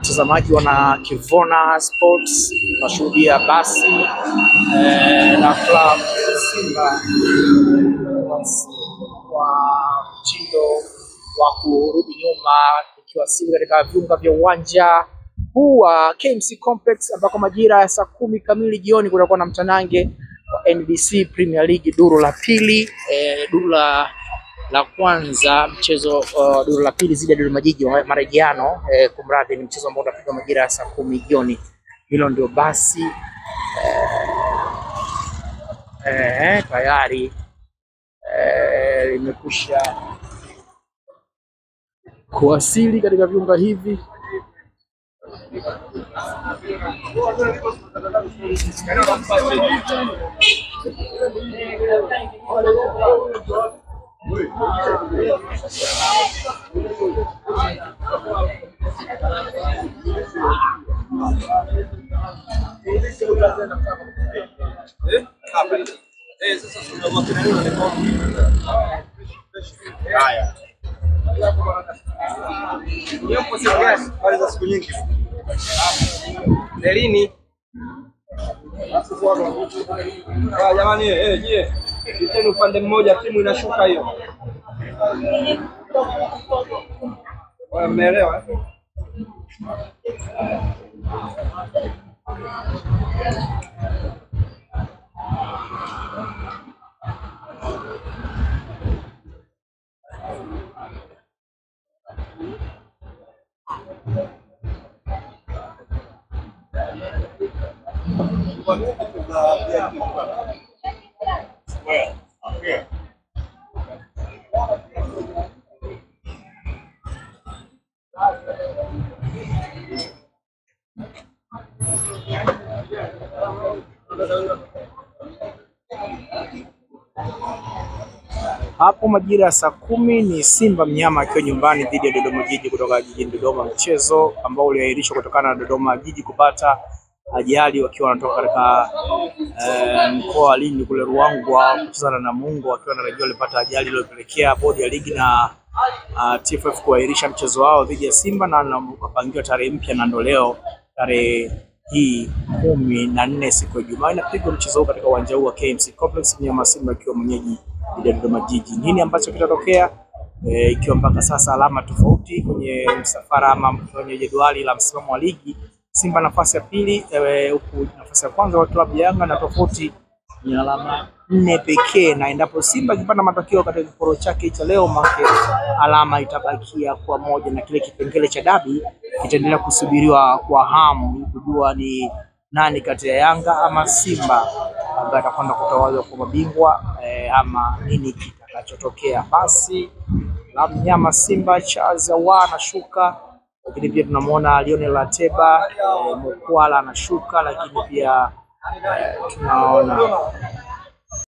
Watazamaji wana Kivona Sports tunashuhudia basi na club Simba kwa mtindo wa kurudi nyuma ikiwasili katika viunga vya uwanja huu wa KMC Complex, ambako majira ya saa 10 kamili jioni kutakuwa na mtanange wa NBC Premier League duru la pili. Duru la kwanza mchezo duru la pili zidi ya Dodoma Jiji marejeano, kumradhi, ni mchezo ambao utapigwa majira ya saa 10 jioni. Hilo ndio basi tayari limekwisha kuwasili katika viunga hivi. Siku nyingi Delini jamani, je, kiteni upande mmoja timu inashuka hiyo. Wameelewa? Hapo majira ya saa 10 ni Simba mnyama akiwa nyumbani dhidi ya Dodoma Jiji kutoka jijini Dodoma, mchezo ambao uliahirishwa kutokana na Dodoma Jiji kupata ajali wakiwa wanatoka katika mkoa wa Lindi kule Ruangwa kucheza na Namungo, wakiwa wanarejea walipata ajali iliyopelekea bodi ya ligi na TFF kuahirisha mchezo wao dhidi ya Simba na kupangiwa tarehe mpya, na ndio leo tarehe hii 14 siku ya Ijumaa inapigwa mchezo huu katika uwanja huu wa KMC Complex, mnyama Simba akiwa mwenyeji dhidi ya Dodoma Jiji. Nini ambacho kitatokea ikiwa mpaka sasa alama tofauti kwenye msafara ama kwenye jedwali la msimamo wa ligi? Simba nafasi ya pili, huku nafasi ya kwanza wa klabu ya Yanga na tofauti ni alama 4 pekee, na endapo Simba ikipata matokeo katika kiporo chake cha leo, make alama itabakia kwa moja, na kile kipengele cha dabi kitaendelea kusubiriwa kwa hamu kujua ni nani kati ya Yanga ama Simba ambaye atakwenda kutawazwa kwa mabingwa ama nini kitakachotokea. Basi la mnyama Simba Charles Ahoua anashuka, lakini pia tunamuona Lionel Ateba Mukwala anashuka, lakini pia tunaona